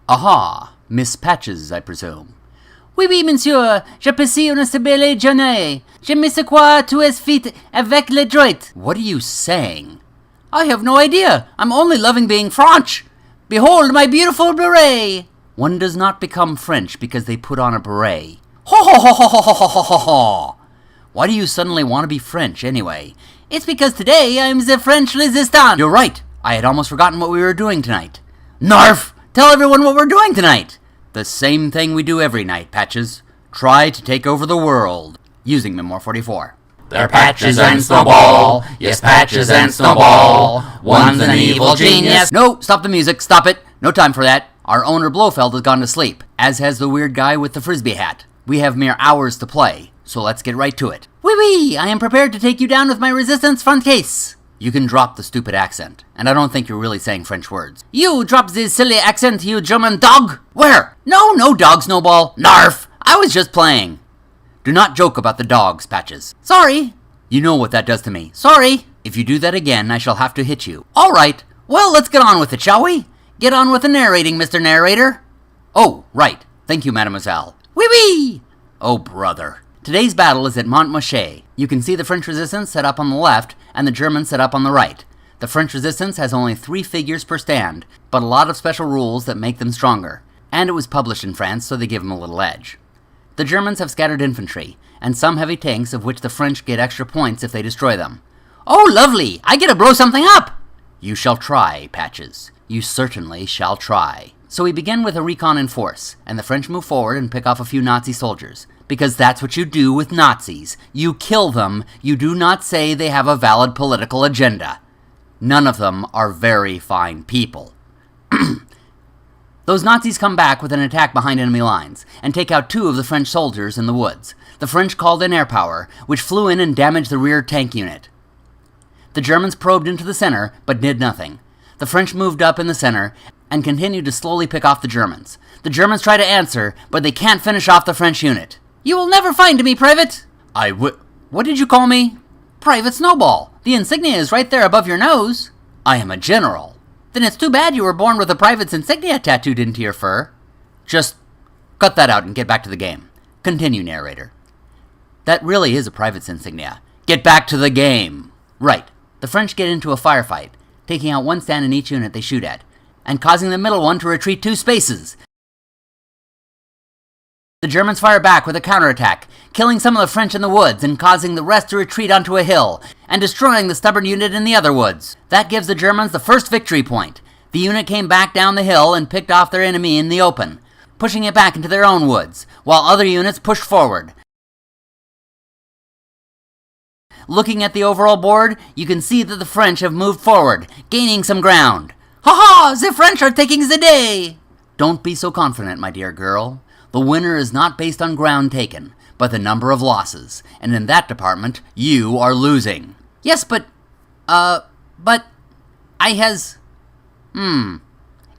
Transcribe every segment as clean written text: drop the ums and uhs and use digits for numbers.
Aha, Miss Patches, I presume. Oui, oui, monsieur, j'apprécie une si belle journée. Je me sais quoi tu es fit avec le droit. What are you saying? I have no idea. I'm only loving being French. Behold my beautiful beret. One does not become French because they put on a beret. Ho ho ho ho ho ho ho ho ho. Why do you suddenly want to be French anyway? It's because today I'm the French resistant. You're right. I had almost forgotten what we were doing tonight. Narf! Tell everyone what we're doing tonight. The same thing we do every night, Patches. Try to take over the world. Using Memoir 44. They're Patches and Snowball. Yes, Patches and Snowball. One's an evil genius. No, stop the music. Stop it. No time for that. Our owner Blowfeld has gone to sleep, as has the weird guy with the frisbee hat. We have mere hours to play, so let's get right to it. Oui, oui, I am prepared to take you down with my resistance front case. You can drop the stupid accent, and I don't think you're really saying French words. You drop this silly accent, you German dog! Where? No dog, Snowball. Narf! I was just playing. Do not joke about the dogs, Patches. Sorry. You know what that does to me. Sorry. If you do that again, I shall have to hit you. All right. Well, let's get on with it, shall we? Get on with the narrating, Mr. Narrator. Oh, right. Thank you, mademoiselle. Oui, oui! Oh, brother. Today's battle is at Montmarché. You can see the French resistance set up on the left and the Germans set up on the right. The French resistance has only 3 figures per stand, but a lot of special rules that make them stronger. And it was published in France, so they give them a little edge. The Germans have scattered infantry, and some heavy tanks of which the French get extra points if they destroy them. Oh, lovely! I get to blow something up! You shall try, Patches. You certainly shall try. So we begin with a recon in force, and the French move forward and pick off a few Nazi soldiers. Because that's what you do with Nazis. You kill them, you do not say they have a valid political agenda. None of them are very fine people. Those Nazis come back with an attack behind enemy lines, and take out 2 of the French soldiers in the woods. The French called in air power, which flew in and damaged the rear tank unit. The Germans probed into the center, but did nothing. The French moved up in the center, and continued to slowly pick off the Germans. The Germans try to answer, but they can't finish off the French unit. You will never find me, Private! What did you call me? Private Snowball. The insignia is right there above your nose. I am a general. Then it's too bad you were born with a private's insignia tattooed into your fur. Just cut that out and get back to the game. Continue, narrator. That really is a private's insignia. Get back to the game. Right. The French get into a firefight, taking out 1 stand in each unit they shoot at, and causing the middle one to retreat 2 spaces. The Germans fire back with a counterattack, killing some of the French in the woods and causing the rest to retreat onto a hill, and destroying the stubborn unit in the other woods. That gives the Germans the first victory point. The unit came back down the hill and picked off their enemy in the open, pushing it back into their own woods, while other units pushed forward. Looking at the overall board, you can see that the French have moved forward, gaining some ground. Ha-ha! The French are taking the day! Don't be so confident, my dear girl. The winner is not based on ground taken, but the number of losses, and in that department, you are losing. Yes, but I has... Can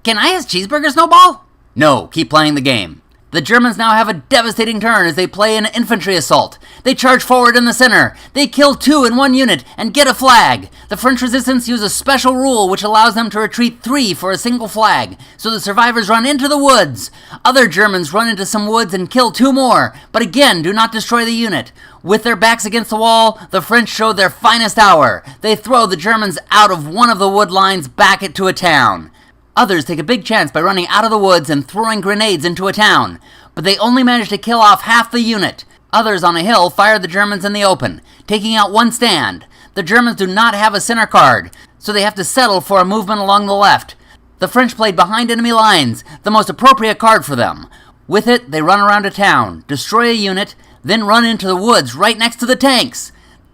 I has cheeseburger, Snowball? No, keep playing the game. The Germans now have a devastating turn as they play an infantry assault. They charge forward in the center. They kill 2 in 1 unit and get a flag. The French resistance use a special rule which allows them to retreat 3 for a single flag, so the survivors run into the woods. Other Germans run into some woods and kill 2 more, but again do not destroy the unit. With their backs against the wall, the French show their finest hour. They throw the Germans out of one of the wood lines back into a town. Others take a big chance by running out of the woods and throwing grenades into a town, but they only manage to kill off half the unit. Others on a hill fire the Germans in the open, taking out 1 stand. The Germans do not have a center card, so they have to settle for a movement along the left. The French played behind enemy lines, the most appropriate card for them. With it, they run around a town, destroy a unit, then run into the woods right next to the tanks.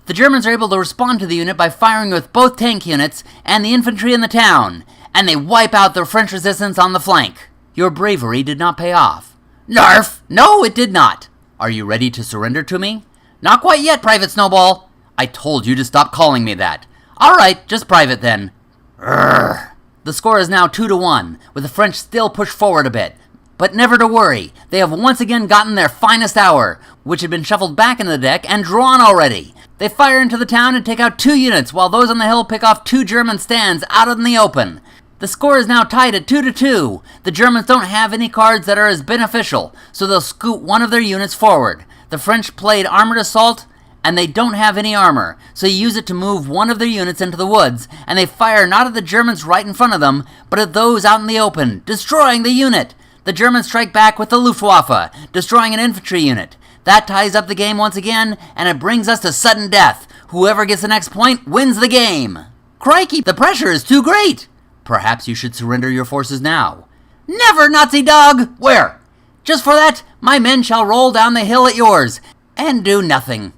The Germans are able to respond to the unit by firing with both tank units and the infantry in the town, and they wipe out the French resistance on the flank. Your bravery did not pay off. Narf! No, it did not. Are you ready to surrender to me? Not quite yet, Private Snowball. I told you to stop calling me that. All right, just Private then. Urgh. The score is now 2-1, with the French still pushed forward a bit. But never to worry, they have once again gotten their finest hour, which had been shuffled back into the deck and drawn already. They fire into the town and take out 2 units, while those on the hill pick off 2 German stands out in the open. The score is now tied at 2-2. The Germans don't have any cards that are as beneficial, so they'll scoot one of their units forward. The French played armored assault, and they don't have any armor, so you use it to move one of their units into the woods, and they fire not at the Germans right in front of them, but at those out in the open, destroying the unit. The Germans strike back with the Luftwaffe, destroying an infantry unit. That ties up the game once again, and it brings us to sudden death. Whoever gets the next point wins the game. Crikey, the pressure is too great. Perhaps you should surrender your forces now. Never, Nazi dog! Where? Just for that, my men shall roll down the hill at yours, and do nothing.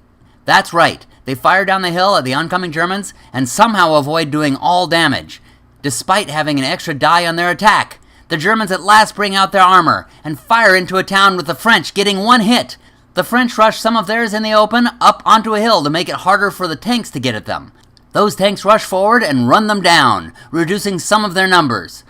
That's right, they fire down the hill at the oncoming Germans, and somehow avoid doing all damage. Despite having an extra die on their attack, the Germans at last bring out their armor, and fire into a town with the French getting one hit. The French rush some of theirs in the open up onto a hill to make it harder for the tanks to get at them. Those tanks rush forward and run them down, reducing some of their numbers.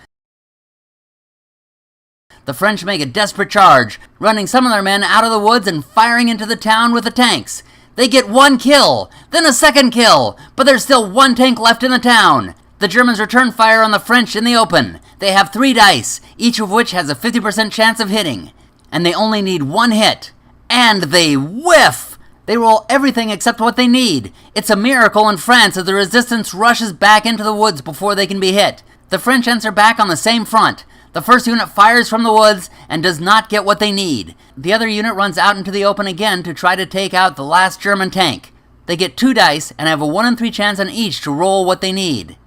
The French make a desperate charge, running some of their men out of the woods and firing into the town with the tanks. They get one kill, then a second kill, but there's still one tank left in the town. The Germans return fire on the French in the open. They have 3 dice, each of which has a 50% chance of hitting. And they only need one hit. And they whiff! They roll everything except what they need. It's a miracle in France that the resistance rushes back into the woods before they can be hit. The French answer back on the same front. The first unit fires from the woods and does not get what they need. The other unit runs out into the open again to try to take out the last German tank. They get 2 dice and have a 1 in 3 chance on each to roll what they need.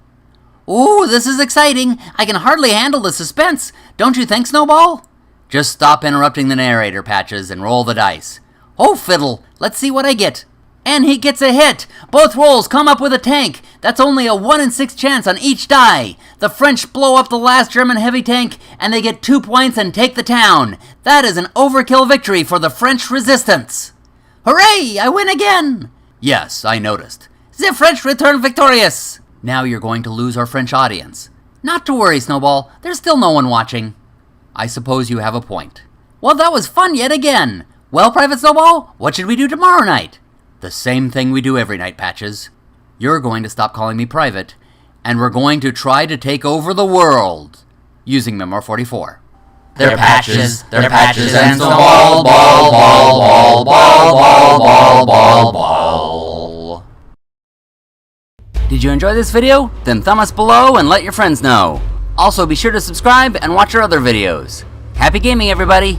Ooh, this is exciting! I can hardly handle the suspense. Don't you think, Snowball? Just stop interrupting the narrator, Patches, and roll the dice. Oh, fiddle! Let's see what I get. And he gets a hit! Both rolls come up with a tank! That's only a 1 in 6 chance on each die! The French blow up the last German heavy tank, and they get 2 points and take the town! That is an overkill victory for the French resistance! Hooray! I win again! Yes, I noticed. The French return victorious! Now you're going to lose our French audience. Not to worry, Snowball. There's still no one watching. I suppose you have a point. Well, that was fun yet again! Well, Private Snowball, what should we do tomorrow night? The same thing we do every night, Patches. You're going to stop calling me Private, and we're going to try to take over the world, using Memoir 44. They're Patches, and Snowball, ball, ball, ball, ball, ball, ball, ball, ball. Did you enjoy this video? Then thumb us below and let your friends know. Also, be sure to subscribe and watch our other videos. Happy gaming, everybody!